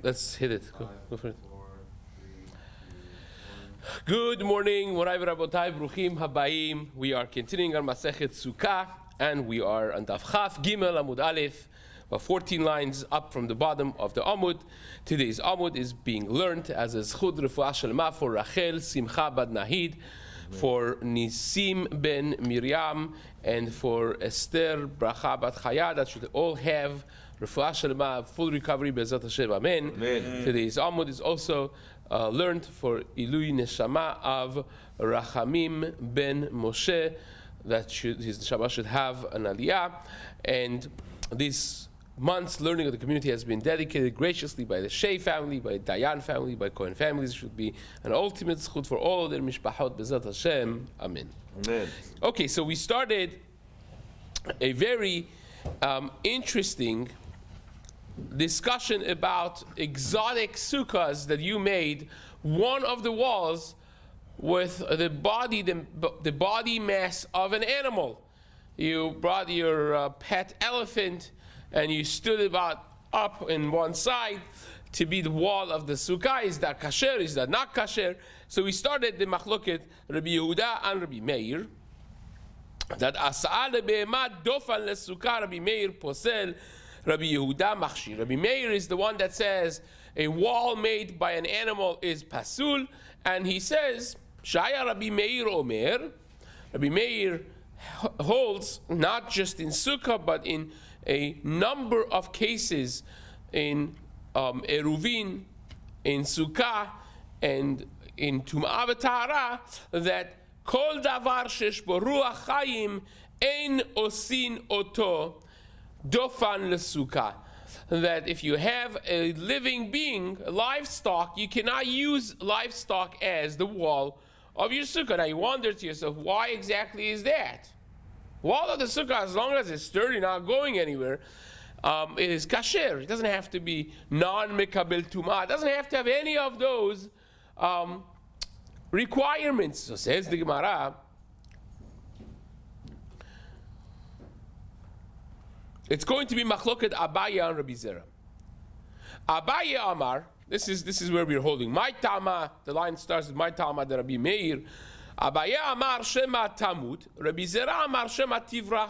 let's hit it. Go for it. Good morning, Morai v'Rabotai, Bruchim Habayim. We are continuing our Masechet Succah, and we are on Daf Chaf Gimel Amud Aleph, about 14 lines up from the bottom of the Amud. Today's Amud is being learned as a Zchud Refuah Shelma for Rachel Simcha Bad Nahid, for Nisim ben Miriam, and for Esther Bracha Bat Chaya, that should all have Refuah Shelma, full recovery, Be'ezrat Hashem, Amen. Today's Amud is also learned for Ilui Neshama of Rachamim ben Moshe, that his Neshama should have an Aliyah. And this month's learning of the community has been dedicated graciously by the Shea family, by Dayan family, by Cohen families. It should be an ultimate zchut for all their mishpachot, Be'ezrat Hashem, Amen. Amen. Okay, so we started a very interesting discussion about exotic sukkahs that you made. One of the walls with the body mass of an animal. You brought your pet elephant and you stood about up in one side to be the wall of the sukkah. Is that kasher? Is that not kasher? So we started the machloket Rabbi Yehuda and Rabbi Meir, that asa'al be'emad dofan lesukkah. Rabbi Meir posel, Rabbi Yehuda machshir. Rabbi Meir is the one that says a wall made by an animal is pasul, and he says Shaya Rabbi Meir Omer. Rabbi Meir holds not just in sukkah but in a number of cases in eruvin, in sukkah, and in tum'ah v'tahara, that kol davar shesh bo ruach chayim ein osin oto dofan lesukkah, that if you have a living being, a livestock, you cannot use livestock as the wall of your sukkah. Now you wonder to yourself, why exactly is that? Wall of the sukkah, as long as it's sturdy, not going anywhere, it is kasher. It doesn't have to be non-mekabel tumah. It doesn't have to have any of those requirements. So says the Gemara, it's going to be machloket Abaye and Rabbi Zera. Abaye Amar, this is where we're holding. My Tama, the line starts with my Tama, the Rabbi Meir. Abaye Amar Shema Tamut, Rabbi Zera Amar Shema Tivrach.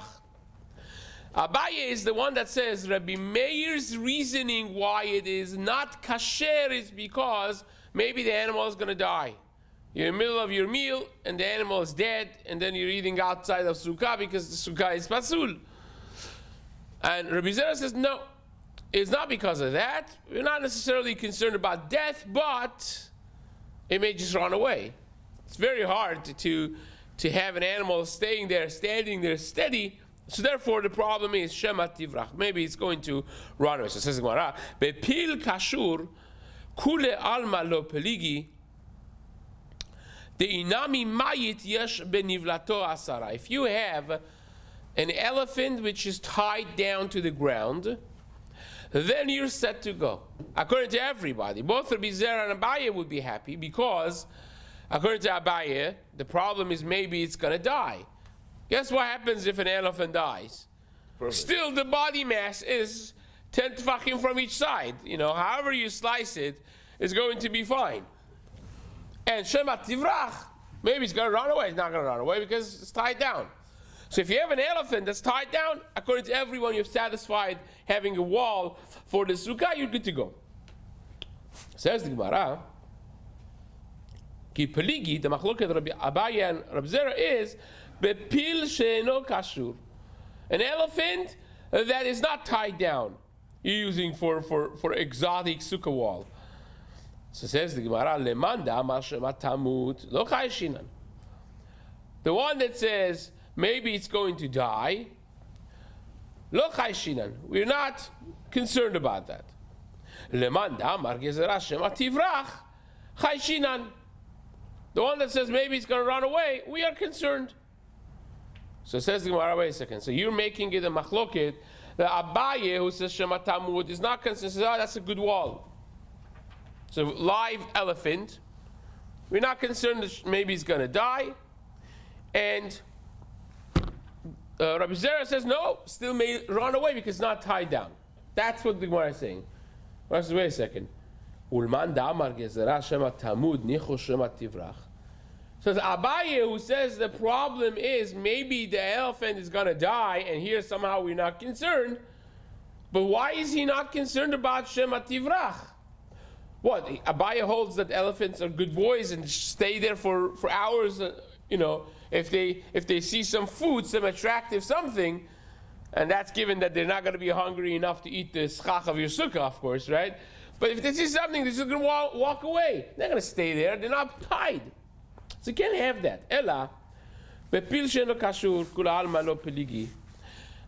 Abaye is the one that says Rabbi Meir's reasoning why it is not kasher is because maybe the animal is going to die. You're in the middle of your meal and the animal is dead, and then you're eating outside of sukkah because the sukkah is pasul. And Rabbi Zera says no, it's not because of that. We're not necessarily concerned about death, but it may just run away. It's very hard to have an animal standing there steady. So therefore the problem is Shema Tivrach. Maybe it's going to run away. So it says Gemara, Bepil Kashur Kule Alma Lo Peligi De Inami Mayit Yesh Benivlato Asara. If you have an elephant which is tied down to the ground, then you're set to go. According to everybody, both Rabbi Zera and Abaye would be happy because according to Abaye, the problem is maybe it's going to die. Guess what happens if an elephant dies? Perfect. Still, the body mass is 10 tefachim from each side. You know, however you slice it, it's going to be fine. And Shema Tivrach, maybe it's going to run away. It's not going to run away because it's tied down. So if you have an elephant that's tied down, according to everyone, you've satisfied having a wall for the sukkah, you're good to go. Says the Gemara, Ki peligi, the machloket Rabbi Abaye and Rabbi Zera is bepil she'eno kashur, an elephant that is not tied down, you're using for exotic sukkah wall. So says the Gemara, lemanda mashema tamut lo chayshinan. The one that says maybe it's going to die, lo chayshinan, we're not concerned about that. Lemanda mar gezerah shema tivrach chayshinan. The one that says maybe it's going to run away, we are concerned. So says the Gemara, wait a second. So you're making it a machloket. The Abaye who says Shema Tamud is not concerned. Says, oh, that's a good wall. So live elephant, we're not concerned that maybe he's going to die. And Rabbi Zera says, no, still may run away because it's not tied down. That's what the Gemara is saying. Wait a second. Ulman Damar Gezerah Shema Tamud Nicho Shema Tivrach. So Abaye, who says the problem is maybe the elephant is going to die, and here somehow we're not concerned. But why is he not concerned about Shema Tivrach? What? Abaye holds that elephants are good boys and stay there for hours. If they see some food, some attractive something, and that's given that they're not going to be hungry enough to eat the schach of your sukkah, of course, right? But if they see something, they're just going to walk away. They're not going to stay there. They're not tied. So you can't have that. Ella, bepil sheno kashur kula alma lo peligi.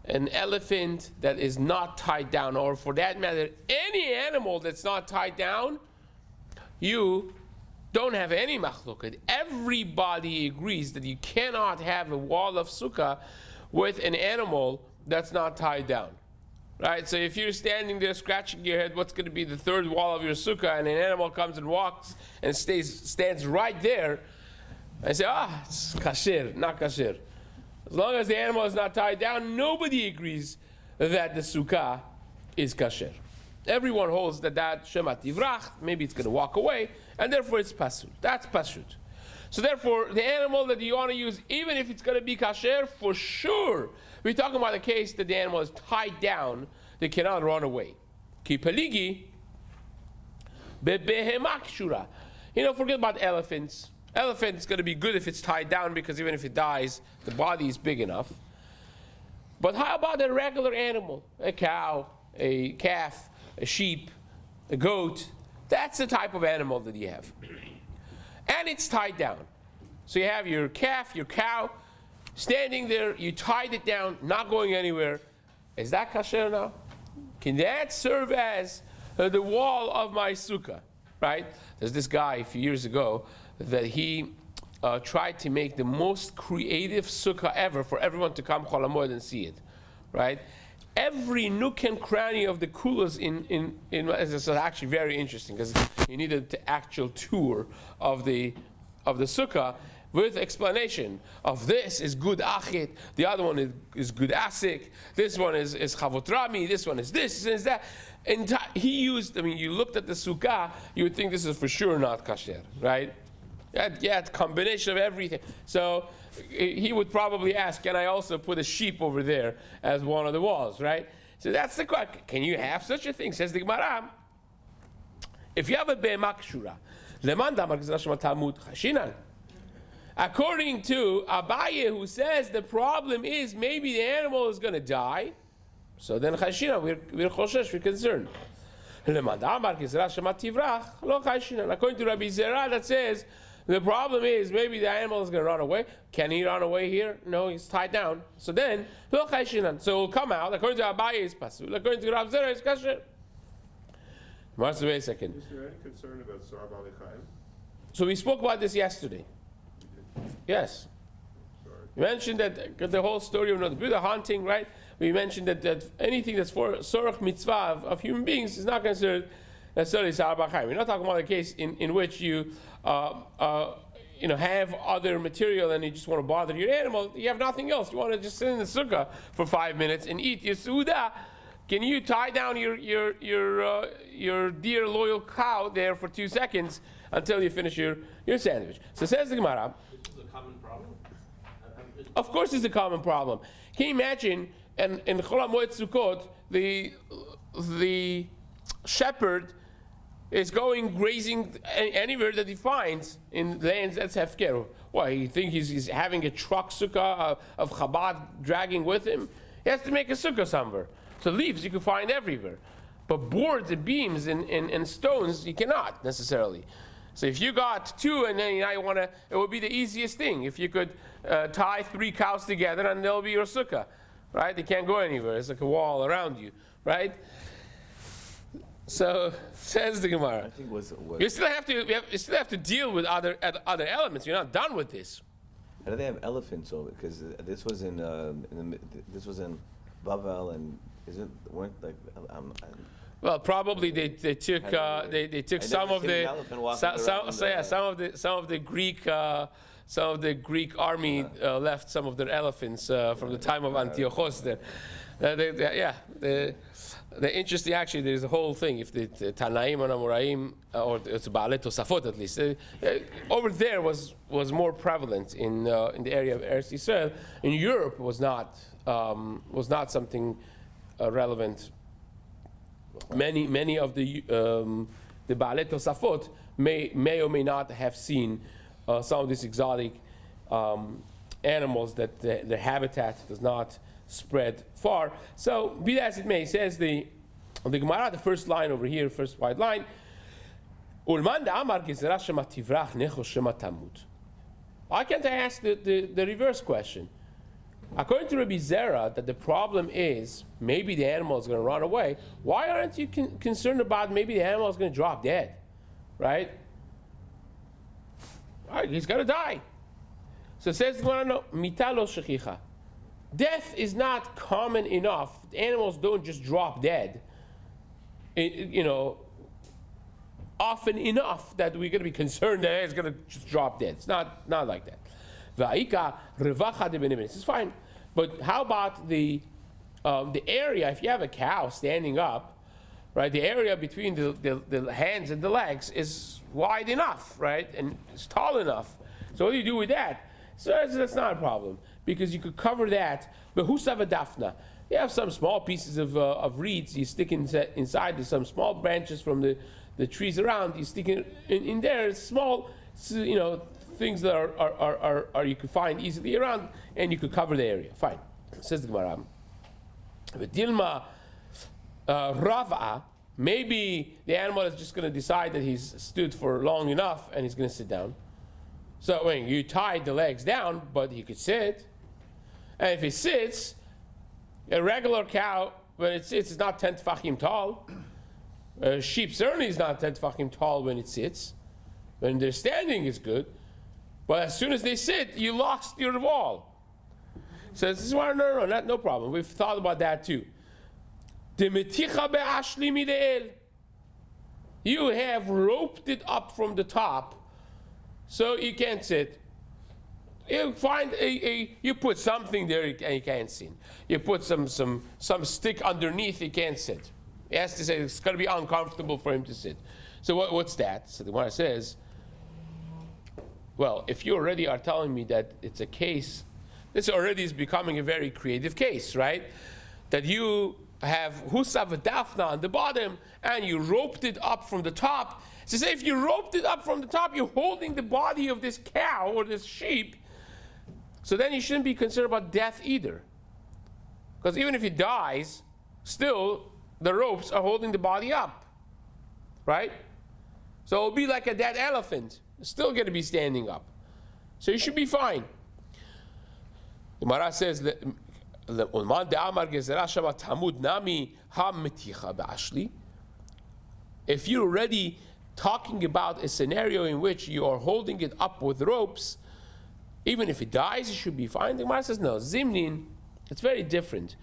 An elephant that is not tied down, or for that matter, any animal that's not tied down, you don't have any machloket. Everybody agrees that you cannot have a wall of sukkah with an animal that's not tied down. Right? So if you're standing there scratching your head, what's going to be the third wall of your sukkah, and an animal comes and walks and stands right there, and say, it's kasher, not kasher. As long as the animal is not tied down, nobody agrees that the sukkah is kasher. Everyone holds that Shema Tivrach, maybe it's going to walk away, and therefore it's pasut. That's pasut. So therefore, the animal that you want to use, even if it's going to be kasher, for sure, we're talking about a case that the animal is tied down, they cannot run away. Ki peligi, bebehemak shura. Forget about elephants. Elephant is going to be good if it's tied down, because even if it dies, the body is big enough. But how about a regular animal? A cow, a calf, a sheep, a goat. That's the type of animal that you have. And it's tied down. So you have your calf, your cow, standing there, you tied it down, not going anywhere. Is that kasher now? Can that serve as the wall of my sukkah? Right? There's this guy a few years ago that he tried to make the most creative sukkah ever for everyone to come Chol HaMoed and see it, right? Every nook and cranny of the kulas in this is actually very interesting, because you needed the actual tour of the sukkah with explanation of this is good achit, the other one is good asik, this one is chavot rami, this one is this and is that. And he used, you looked at the sukkah, you would think this is for sure not kasher, right? Yeah, it's a combination of everything. So he would probably ask, can I also put a sheep over there as one of the walls, right? So that's the question. Can you have such a thing? Says the Gemara. If you have a be'emak shura, leman damar gzera talmud chashinan. According to Abaye, who says the problem is maybe the animal is going to die, so then chashinan, we're choshesh, we're concerned. Leman damar gzera shema tivrach lo chashinan. According to Rabbi Zera, that says the problem is maybe the animal is going to run away. Can he run away here? No, he's tied down. So then, so he'll come out. According to Abaye, it's pasul. According to Rav Zera, it's kasher. Wait a second. Is there any concern about Sar Bali Chaim? So we spoke about this yesterday. Yes. Sorry. We mentioned that the whole story of the hunting, right? We mentioned that anything that's for sorach mitzvah of human beings is not considered necessarily Sar Bali Chaim. We're not talking about a case in which you have other material and you just want to bother your animal. You have nothing else. You want to just sit in the sukkah for 5 minutes and eat your suda. Can you tie down your dear loyal cow there for 2 seconds until you finish your sandwich? So says the Gemara. This is a common problem. Of course, it's a common problem. Can you imagine? And in Chol HaMoed Sukkot, the shepherd is going grazing anywhere that he finds in lands that's hefker. Why, you think he's having a truck sukkah of Chabad dragging with him? He has to make a sukkah somewhere. So leaves you can find everywhere. But boards and beams and stones, you cannot necessarily. So if you got two and then now you want to, it would be the easiest thing. If you could tie 3 cows together and they'll be your sukkah, right? They can't go anywhere. It's like a wall around you, right? So says the Gemara. I think You still have to deal with other elements. You're not done with this. How do they have elephants over? Because this was in Bavel, and weren't like Well, probably they took some of the Greek army left some of their elephants from the time of Antiochus there. The interesting, actually, there's a whole thing. If the Tanaim or Amoraim, or it's Baalei Tosafot at least, over there was more prevalent in the area of Eretz Yisrael. In Europe, was not something relevant. Many of the Baalei Tosafot may or may not have seen some of these exotic animals that their habitat does not spread far. So, be that as it may, says the Gemara, the first line over here, first white line, Ulman Amar Gezerah Shema Tivrach Necho Shema Tamut. Why can't I ask the reverse question? According to Rabbi Zera, that the problem is maybe the animal is going to run away. Why aren't you concerned about maybe the animal is going to drop dead? Right? Right, he's going to die. So it says the Gemara, no, Mitalo Shechicha. Death is not common enough. Animals don't just drop dead, often enough that we're going to be concerned that it's going to just drop dead. It's not like that. This is fine. But how about the area? If you have a cow standing up, right, the area between the hands and the legs is wide enough, right, and it's tall enough. So what do you do with that? So that's not a problem, because you could cover that. But dafna, you have some small pieces of reeds you stick inside. There's some small branches from the trees around. You stick it in there. It's small, things that are you could find easily around, and you could cover the area. Fine, says the Gemara. Dilma rava. Maybe the animal is just going to decide that he's stood for long enough and he's going to sit down. So when you tied the legs down, but he could sit. And if he sits, a regular cow, when it sits, it's not 10 tefachim tall. A sheep certainly is not 10 tefachim tall when it sits. When they're standing, it's good. But as soon as they sit, you lost your wall. So this is why, no problem. We've thought about that too. You have roped it up from the top, so you can't sit. You find you put something there and you can't sit. You put some stick underneath, you can't sit. He has to say it's going to be uncomfortable for him to sit. So what's that? So the Gemara says, well, if you already are telling me that it's a case, this already is becoming a very creative case, right? That you have husav dafna on the bottom and you roped it up from the top. So say if you roped it up from the top, you're holding the body of this cow or this sheep. So then you shouldn't be concerned about death either. Because even if he dies, still the ropes are holding the body up. Right? So it'll be like a dead elephant. It's still going to be standing up. So you should be fine. The Gemara says that if you're already talking about a scenario in which you are holding it up with ropes, even if it dies, it should be fine. The Gemara says no. Zimnin, it's very different.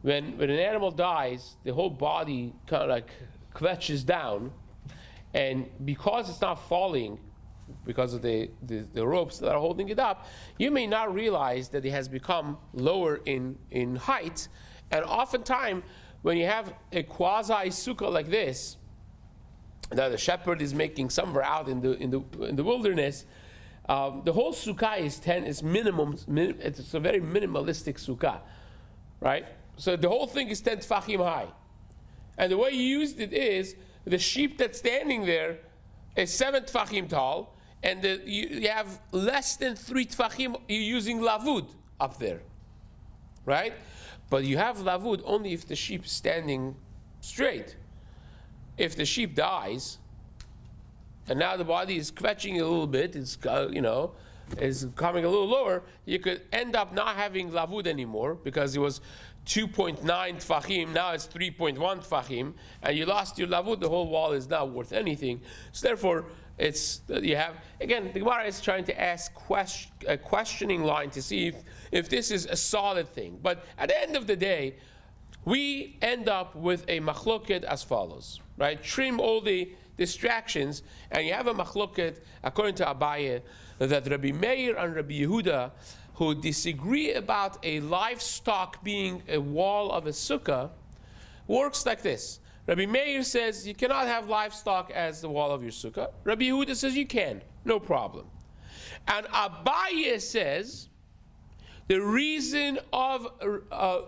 When an animal dies, the whole body kind of like kvetches down, and because it's not falling, because of the ropes that are holding it up, you may not realize that it has become lower in height. And oftentimes, when you have a quasi sukkah like this, that the shepherd is making somewhere out in the wilderness, the whole sukkah is minimum. It's a very minimalistic sukkah, right? So the whole thing is 10 tefachim high, and the way you used it is the sheep that's standing there is 7 tefachim tall, and you have less than 3 tefachim. You're using lavud up there, right? But you have lavud only if the sheep's standing straight. If the sheep dies, and now the body is kvetching a little bit, it's is coming a little lower, you could end up not having lavud anymore because it was 2.9 tfachim, now it's 3.1 tfachim, and you lost your lavud, the whole wall is not worth anything. So therefore, the Gemara is trying to ask a questioning line to see if this is a solid thing. But at the end of the day, we end up with a machloket as follows, right? Trim all the distractions, and you have a machloket, according to Abaye, that Rabbi Meir and Rabbi Yehuda, who disagree about a livestock being a wall of a sukkah, works like this. Rabbi Meir says you cannot have livestock as the wall of your sukkah. Rabbi Yehuda says you can, no problem. And Abaye says the reason of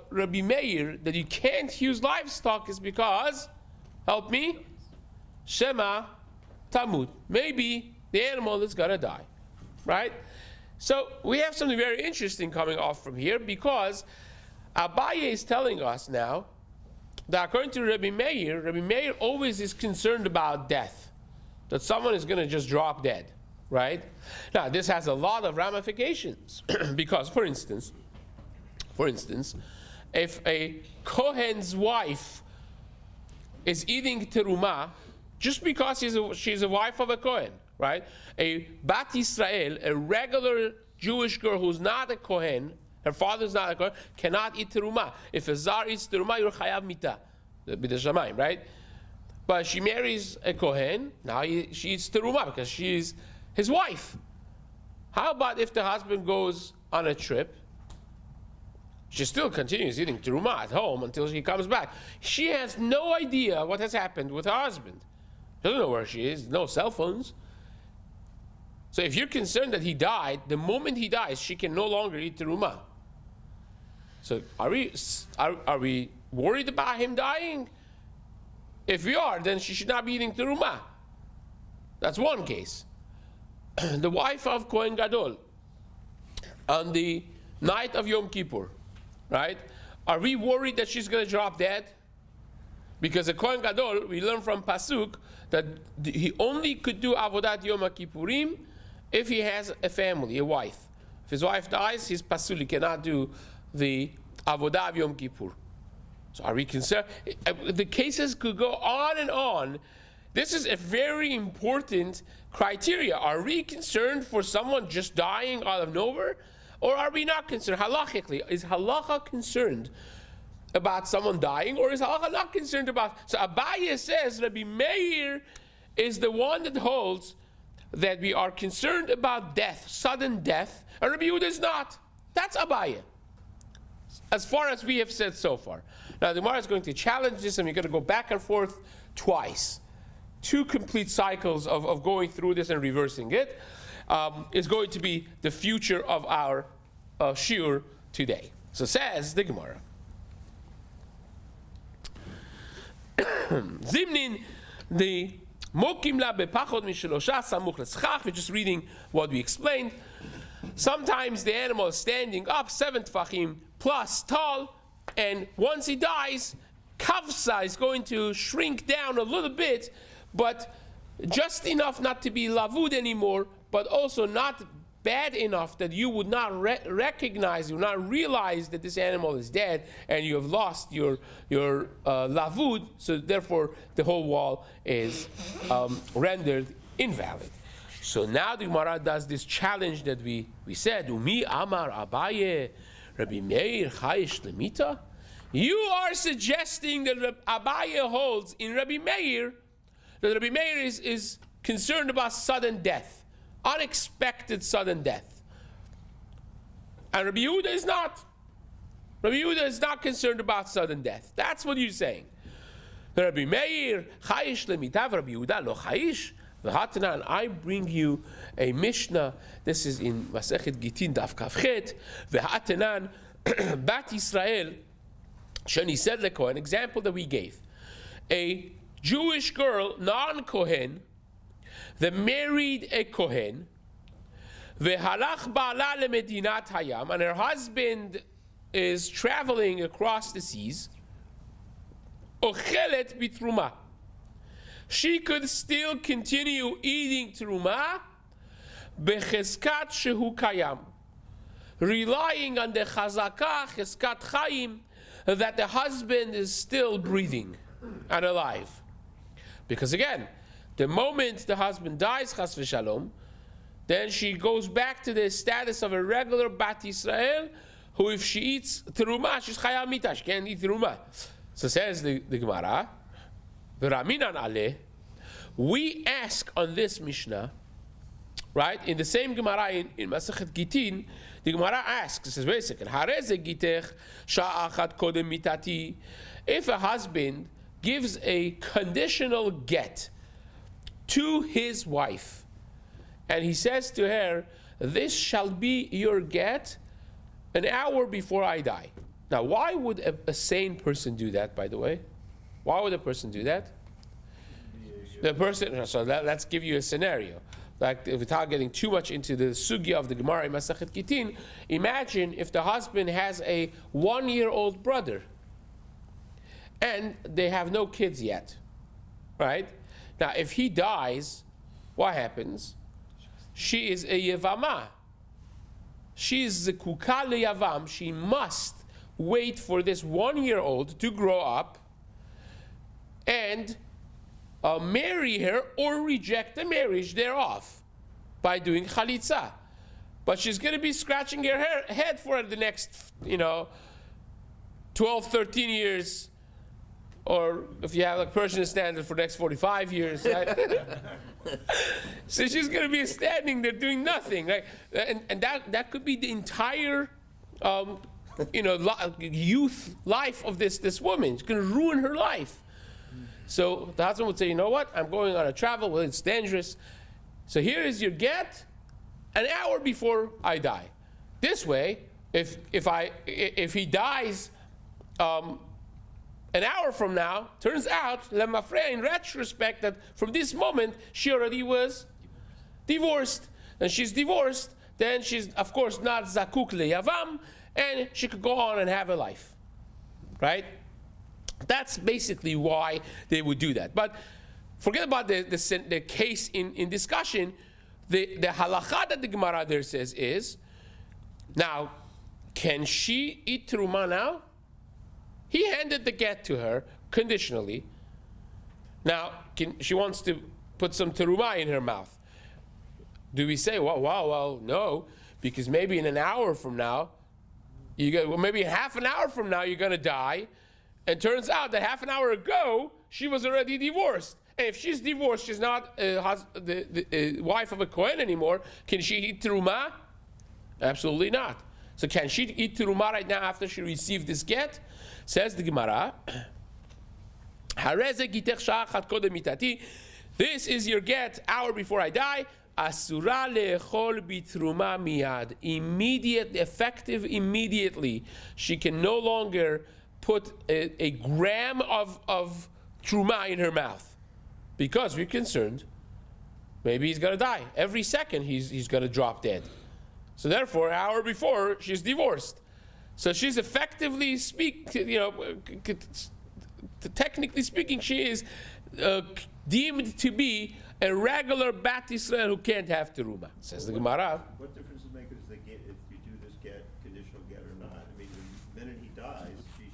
Rabbi Meir that you can't use livestock is because, help me, Shema Tamut. Maybe the animal is going to die, right? So we have something very interesting coming off from here, because Abaye is telling us now that according to Rabbi Meir always is concerned about death, that someone is going to just drop dead, right? Now this has a lot of ramifications because, for instance, if a Kohen's wife is eating terumah just because she's a wife of a Kohen, right? A Bat Israel, a regular Jewish girl who's not a Kohen, her father's not a Kohen, cannot eat terumah. If a Zar eats terumah, you're chayav mita, b'da shamayim, right? But she marries a Kohen, now she eats terumah because she's his wife. How about if the husband goes on a trip? She still continues eating terumah at home until she comes back. She has no idea what has happened with her husband. She doesn't know where she is, no cell phones. So if you're concerned that he died, the moment he dies, she can no longer eat terumah. So are we worried about him dying? If we are, then she should not be eating terumah. That's one case. The wife of Kohen Gadol, on the night of Yom Kippur, right? Are we worried that she's going to drop dead? Because the Kohen Gadol, we learn from Pasuk that he only could do Avodat Yom Kippurim if he has a family, a wife. If his wife dies, he's pasul, he cannot do the Avodah of Yom Kippur. So are we concerned? The cases could go on and on. This is a very important criteria. Are we concerned for someone just dying out of nowhere? Or are we not concerned? Halachically, is halacha concerned about someone dying, or is halacha not concerned about? So Abaye says Rabbi Meir is the one that holds that we are concerned about death, sudden death, and Rabbi Yehuda is not. That's Abaye, as far as we have said so far. Now the Gemara is going to challenge this, and we're going to go back and forth twice. 2 complete cycles of going through this and reversing it is going to be the future of our shiur today. So says the Gemara. Zimnin, the mokim la bepachot mishelosha samuch leschach. We're just reading what we explained. Sometimes the animal is standing up 7 tfachim plus tall, and once he dies, kavsa is going to shrink down a little bit, but just enough not to be lavud anymore, but also not bad enough that you would not recognize, you would not realize that this animal is dead and you have lost your lavud, so therefore the whole wall is rendered invalid. So now the Gemara does this challenge that we said, Umi Amar Abaye, Rabbi Meir Chayish Lemita? You are suggesting that Abaye holds in Rabbi Meir, that Rabbi Meir is concerned about sudden death. Unexpected sudden death. And Rabbi Yehuda is not. Rabbi Yehuda is not concerned about sudden death. That's what you're saying. Rabbi Meir, chayish lemitav, Rabbi Yehuda lo chayish. V'hatanan, I bring you a Mishnah. This is in Masechet Gitin Daf Kavchet. V'hatanan, Bat Israel, Shani said leko, an example that we gave. A Jewish girl, non-Kohen, that married a Kohen, vehalach ba'ala lemedinat hayam, and her husband is traveling across the seas, ochelet bitruma. She could still continue eating truma, becheskat shehu kayam, relying on the chazakah, cheskat chayim, that the husband is still breathing and alive. Because again, the moment the husband dies, chas v'shalom, then she goes back to the status of a regular Bat Israel, who if she eats terumah, she's chayah mita, she can't eat terumah. So says the Gemara, v'raminan aleh, we ask on this Mishnah, right? In the same Gemara in Masechet Gitin, the Gemara asks, it says, wait a second, Hareze gitech sha'achat kodem mitati. If a husband gives a conditional get to his wife, and he says to her, this shall be your get an hour before I die. Now, why would a sane person do that, by the way? Why would a person do that? The person, so let's give you a scenario. Like, without getting too much into the sugya of the Gemara in Masechet Gitin, imagine if the husband has a 1-year-old brother and they have no kids yet, right? Now, if he dies, what happens? She is a yevama. She is zekuka leyavam. She must wait for this 1-year-old to grow up and marry her or reject the marriage thereof by doing chalitza. But she's going to be scratching her head for the next, 12, 13 years, or if you have like Persian standard, for the next 45 years, right? So she's going to be standing there doing nothing, right? And that could be the entire, youth life of this woman. It's going to ruin her life. So the husband would say, you know what? I'm going on a travel. Well, it's dangerous. So here is your get an hour before I die. This way, if he dies an hour from now, turns out, in retrospect, that from this moment, she already was divorced. And she's divorced, then she's, of course, not zakuk leyavam, and she could go on and have a life. Right? That's basically why they would do that. But forget about the case in discussion. The halacha that the Gemara there says is, now, can she eat teruma now? He handed the get to her conditionally. Now, she wants to put some teruma in her mouth. Do we say, well, no, because maybe in an hour from now, maybe half an hour from now, you're going to die. And turns out that half an hour ago, she was already divorced. And if she's divorced, she's not the wife of a Kohen anymore. Can she eat teruma? Absolutely not. So can she eat teruma right now after she received this get? Says the Gemara, this is your get, hour before I die. Asura le'echol bitruma miyad. Immediate, effective immediately. She can no longer put a gram of truma in her mouth, because we're concerned maybe he's going to die. Every second he's going to drop dead. So therefore, an hour before, she's divorced. So she's effectively technically speaking, she is deemed to be a regular Bat Israel who can't have teruma. Says the Gemara. What difference does it make if you do this get, conditional get or not? I mean, the minute he dies,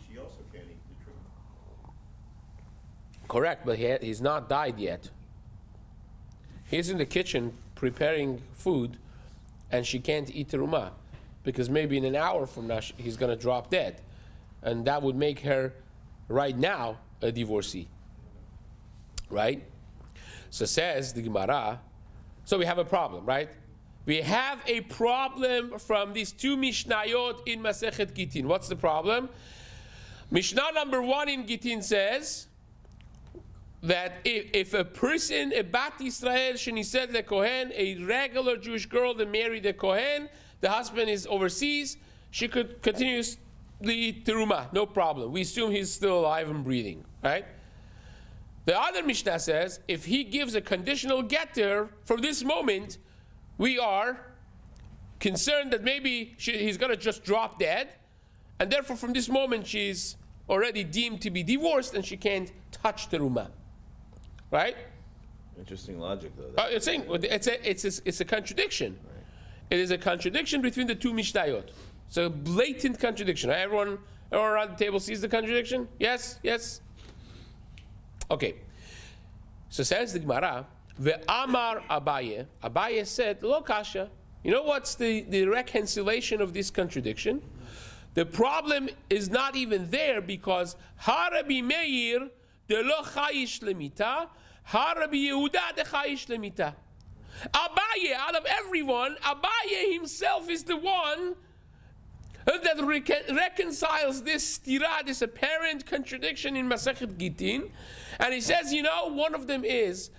she also can't eat the truma. Correct, but he's not died yet. He's in the kitchen preparing food, and she can't eat teruma, because maybe in an hour from now he's going to drop dead, and that would make her right now a divorcee. Right? So says the Gemara, so we have a problem, right? We have a problem from these two Mishnayot in Masechet Gitin. What's the problem? Mishnah number 1 in Gitin says that if a person, a Bat Israel, Shenised le Kohen, a regular Jewish girl that married a Kohen, the husband is overseas, she could continuously eat teruma, no problem. We assume he's still alive and breathing, right? The other Mishnah says, if he gives a conditional get to her, from this moment, we are concerned that maybe he's going to just drop dead, and therefore from this moment she's already deemed to be divorced and she can't touch teruma. Right? Interesting logic, though. It's a contradiction. Right. It is a contradiction between the two Mishnayot. It's a blatant contradiction. Everyone around the table sees the contradiction? Yes? Yes? Okay. So says the Gemara, Ve'amar Abaye. Abaye said, Lo kasha. You know what's the reconciliation of this contradiction? The problem is not even there, because Harabi Meir de lo chayish lemita, Harabi Yehuda de chayish lemita. Abaye, out of everyone, Abaye himself is the one that reconciles this stira, this apparent contradiction in Masechet Gitin. And he says, one of them is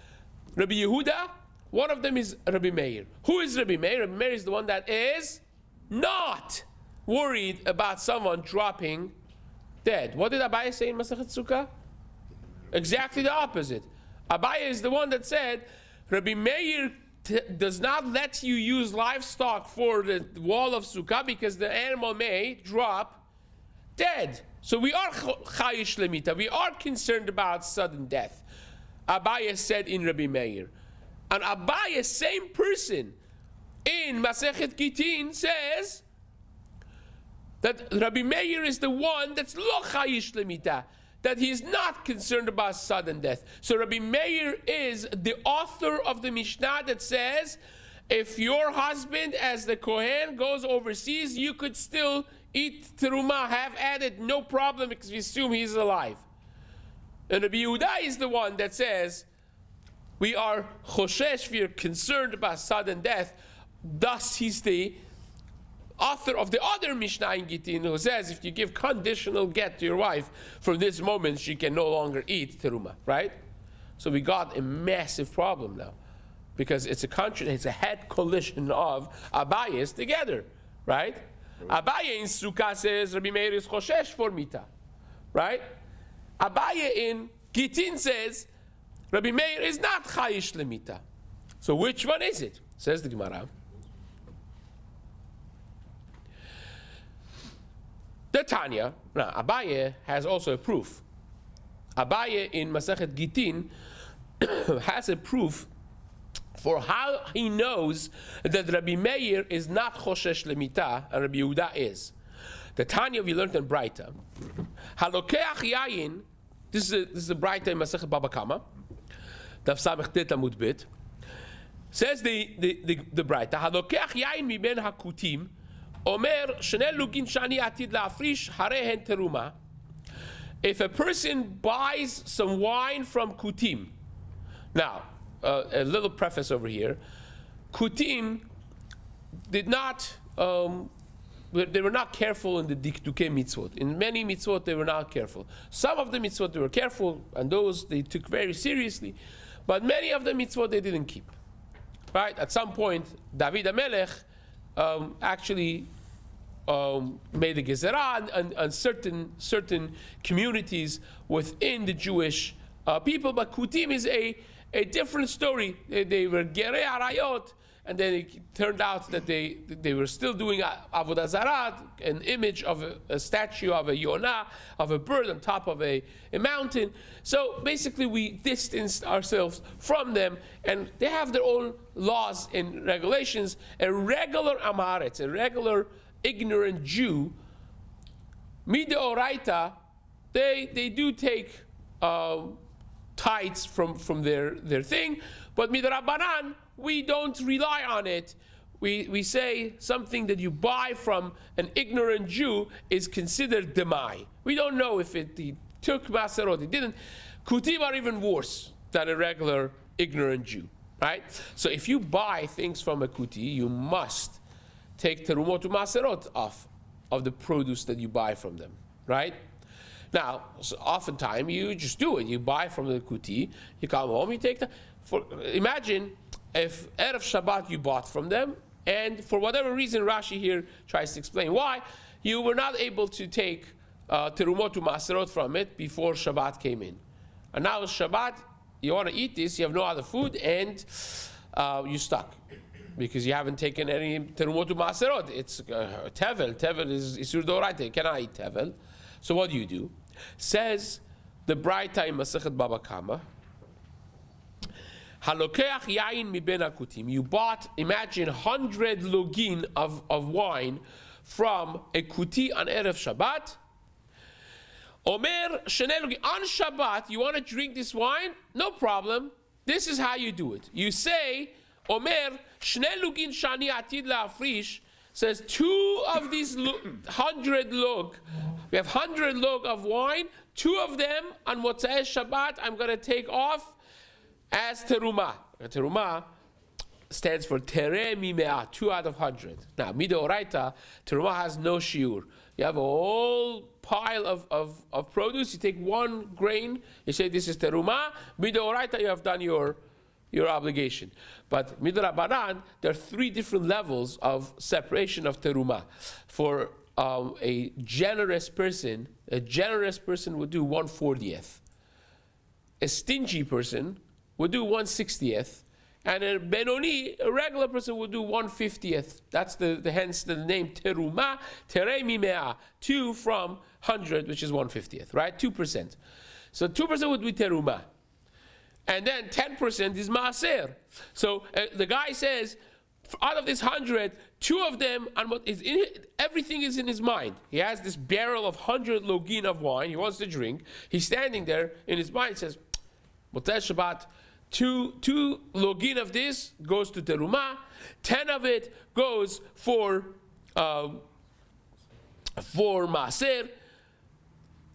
Rabbi Yehuda, one of them is Rabbi Meir. Who is Rabbi Meir? Rabbi Meir is the one that is not worried about someone dropping dead. What did Abaye say in Masechet Sukkah? Exactly the opposite. Abaye is the one that said, Rabbi Meir does not let you use livestock for the wall of Sukkah because the animal may drop dead. So we are chayish lemita. We are concerned about sudden death. Abaye said in Rabbi Meir. And Abaye, same person, in Masechet Gitin says that Rabbi Meir is the one that's lo chayish lemita, that he is not concerned about sudden death. So Rabbi Meir is the author of the Mishnah that says, if your husband, as the Kohen, goes overseas, you could still eat terumah, have added, no problem, because we assume he's alive. And Rabbi Yehuda is the one that says, we are choshesh, we are concerned about sudden death. Thus, he's the author of the other Mishnah in Gitin who says if you give conditional get to your wife, from this moment she can no longer eat terumah, right? So we got a massive problem now because it's a head collision of Abayes together, right? Abaye in Sukkah says Rabbi Meir is choshesh for mita, right? Abaye in Gitin says Rabbi Meir is not chayish lemita. So which one is it? Says the Gemara. The Tanya, now Abaye has also a proof. Abaye in Masechet Gitin has a proof for how he knows that Rabbi Meir is not choshesh lemita and Rabbi Yehuda is. The Tanya we learned in Braita. Halokeach yayin. This is a Braita in Masechet Baba Kama. Daf Samech Tet Amud Bet. Says the Braita. Halokeach yayin mi ben hakutim. Omer shnei lugin shani atid la'afrish harehen teruma. If a person buys some wine from Kutim, now a little preface over here. Kutim did not, they were not careful in the dikduke mitzvot. In many mitzvot they were not careful. Some of the mitzvot they were careful, and those they took very seriously. But many of the mitzvot they didn't keep. Right? At some point, David HaMelech actually made a gezerah on certain communities within the Jewish people. But Kutim is a different story. They were gerei arayot, and then it turned out that they were still doing avodah zarah, an image of a statue of a yonah, of a bird on top of a mountain. So basically we distanced ourselves from them, and they have their own laws and regulations. A regular amaretz, a regular ignorant Jew, mideoraita, they do take tithes from their thing, but midrabanan, we don't rely on it. We say something that you buy from an ignorant Jew is considered demai. We don't know if he took maserot, he didn't. Kutim are even worse than a regular ignorant Jew, right? So if you buy things from a kuti, you must take terumot maserot off of the produce that you buy from them, right? Now, so oftentimes you just do it. You buy from the kuti, you come home, you take the. Imagine if Erev Shabbat you bought from them, and for whatever reason, Rashi here tries to explain why, you were not able to take terumot maserot from it before Shabbat came in. And now it's Shabbat, you want to eat this, you have no other food, and you're stuck. Because you haven't taken any terumot maserot. It's tevel. Tevel is isur doraita. You cannot eat tevel. So what do? Says the Braita in Masechet Baba Kama. Halokeach yain mi ben akutim. You bought, imagine, 100 lugin of wine from a kuti on Erev Shabbat. Omer shenei lugin. On Shabbat, you want to drink this wine? No problem. This is how you do it. You say, Omer shnei lugin shani atid la'afrish, says 2 of these 100 lug. We have 100 lug of wine. 2 of them on Motzei Shabbat I'm going to take off as terumah. Terumah stands for tere mimea, 2 out of 100. Now, midoraita, teruma has no shiur. You have a whole pile of produce, you take 1 grain, you say this is teruma, midoraita, you have done your obligation. But midorabanan, there are 3 different levels of separation of teruma. For a generous person would do 1/40th. A stingy person would do 1/60th. And a Benoni, a regular person, would do 1/50th. That's hence the name teruma, tere mimea, 2 from 100, which is 1/50th, right? 2%. So 2% would be teruma. And then 10% is maaser. So the guy says, out of this 100, 2 of them, everything is in his mind. He has this barrel of 100 login of wine he wants to drink. He's standing there in his mind, says, Motzei Shabbat, 2 login of this goes to teruma, 10 of it goes for maaser.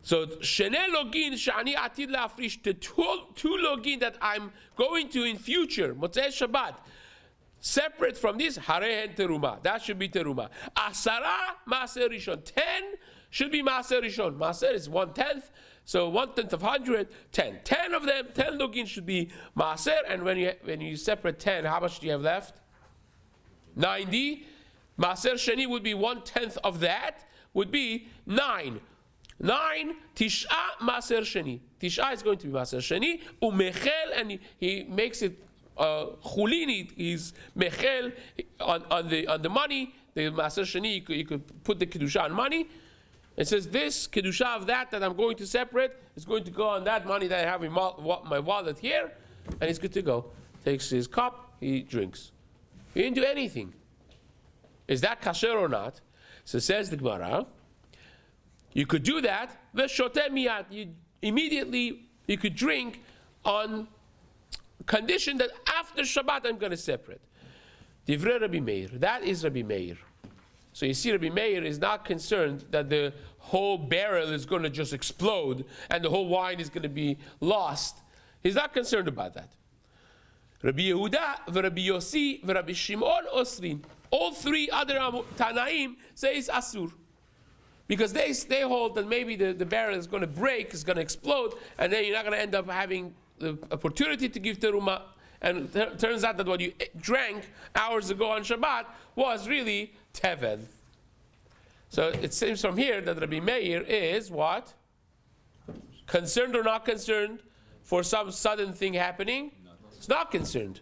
So shene login shani atid la'afrish, the 2 login that I'm going to in future, Motzei Shabbat, separate from this, harehen teruma. That should be teruma. Asara maaser rishon. 10 should be maaser rishon. Maaser is 1/10. So 1/10 of 100, 10. 10 of them, 10 login should be maaser. And when you separate 10, how much do you have left? 90. Maaser sheni would be 1/10 of that, would be 9. 9, tisha maaser sheni. Tisha is going to be maaser sheni. Umechel, and he makes it chulin, he's mechel on the money. The maaser sheni, you could put the kedusha on money. It says this kedusha of that I'm going to separate is going to go on that money that I have in my wallet here, and he's good to go. Takes his cup, he drinks. He didn't do anything. Is that kasher or not? So says the Gemara, you could do that. V'shoteh miyad, you could drink on condition that after Shabbat I'm going to separate. Divrei Rabbi Meir. That is Rabbi Meir. So you see, Rabbi Meir is not concerned that the whole barrel is going to just explode and the whole wine is going to be lost. He's not concerned about that. Rabbi Yehuda, Rabbi Yossi, Rabbi Shimon Osrin. All 3 other Tanaim say it's Asur. Because they hold that maybe the barrel is going to break, it's going to explode, and then you're not going to end up having the opportunity to give teruma. And turns out that what you drank hours ago on Shabbat was really teved. So it seems from here that Rabbi Meir is what? Concerned or not concerned for some sudden thing happening? It's not concerned.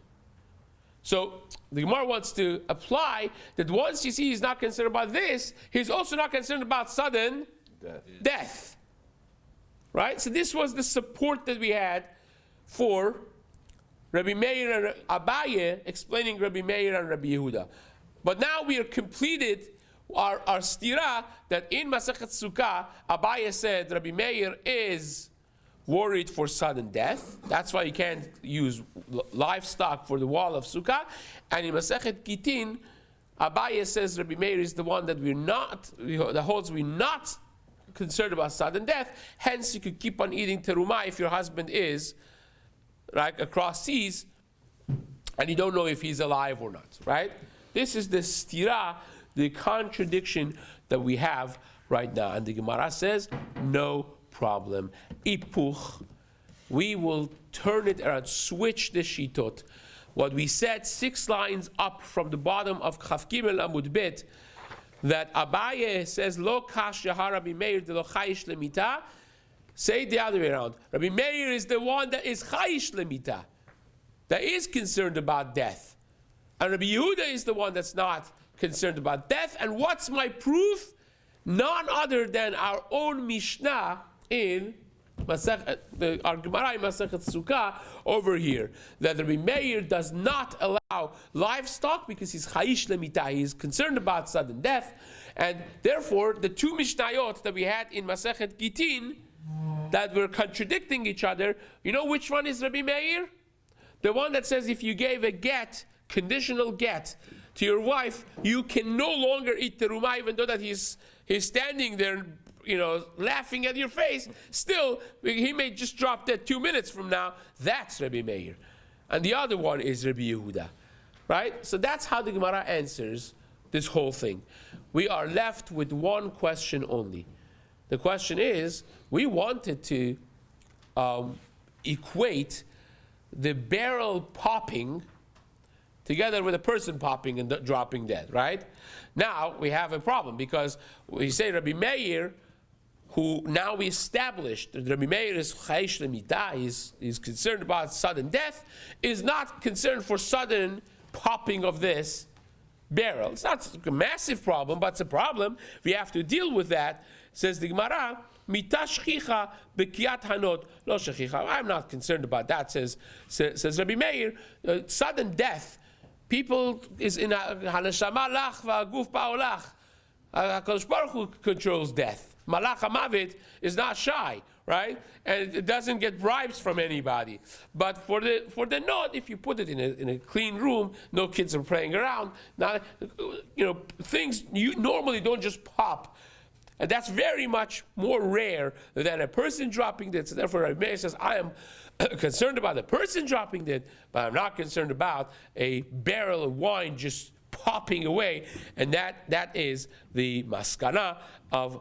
So the Gemara wants to apply that once you see he's not concerned about this, he's also not concerned about sudden death. Right? So this was the support that we had for Rabbi Meir and Abaye explaining Rabbi Meir and Rabbi Yehuda. But now we are completed our stira that in Masechet Sukkah, Abaye said Rabbi Meir is worried for sudden death. That's why you can't use livestock for the wall of Sukkah. And in Masechet Gitin, Abaye says Rabbi Meir is the one that holds we're not concerned about sudden death. Hence, you could keep on eating teruma if your husband is right across seas, and you don't know if he's alive or not. Right? This is the stira, the contradiction that we have right now. And the Gemara says, no problem. Ipuch. We will turn it around, switch the shitot. What we said 6 lines up from the bottom of Chaf Gimel Amud Bet, that Abaye says, Lo kash yahar Rabbi Meir de lo chayish lemita. Say it the other way around. Rabbi Meir is the one that is chayish lemita, that is concerned about death. And Rabbi Yehuda is the one that's not concerned about death. And what's my proof? None other than our own Mishnah in our Gemara in Masechet Sukkah over here, that Rabbi Meir does not allow livestock because he's chayish lemita, he's concerned about sudden death, and therefore the 2 Mishnayot that we had in Masechet Gitin that were contradicting each other, you know which one is Rabbi Meir? The one that says if you gave a get, conditional get, to your wife, you can no longer eat teruma, even though that he's standing there, laughing at your face. Still, he may just drop dead 2 minutes from now. That's Rabbi Meir. And the other one is Rabbi Yehuda. right? So that's how the Gemara answers this whole thing. We are left with one question only. The question is, we wanted to equate the barrel popping together with a person popping and dropping dead, right? Now we have a problem because we say Rabbi Meir, who now we established that Rabbi Meir is chayish lemita, is concerned about sudden death, is not concerned for sudden popping of this barrel. It's not a massive problem, but it's a problem. We have to deal with that. Says the Gemara, mita shchicha b'kiyat hanot lo shchicha. I'm not concerned about that. Says Rabbi Meir, sudden death. People is in haneshama lach v'aguf ba'olach. HaKadosh Baruch Hu controls death. Malach HaMavet is not shy, right? And it doesn't get bribes from anybody. But for the note, if you put it in a clean room, no kids are playing around. Not, things you normally don't just pop. And that's very much more rare than a person dropping dead. So therefore, Rabbi Meir says, I am concerned about a person dropping dead, but I'm not concerned about a barrel of wine just popping away. And that is the maskana of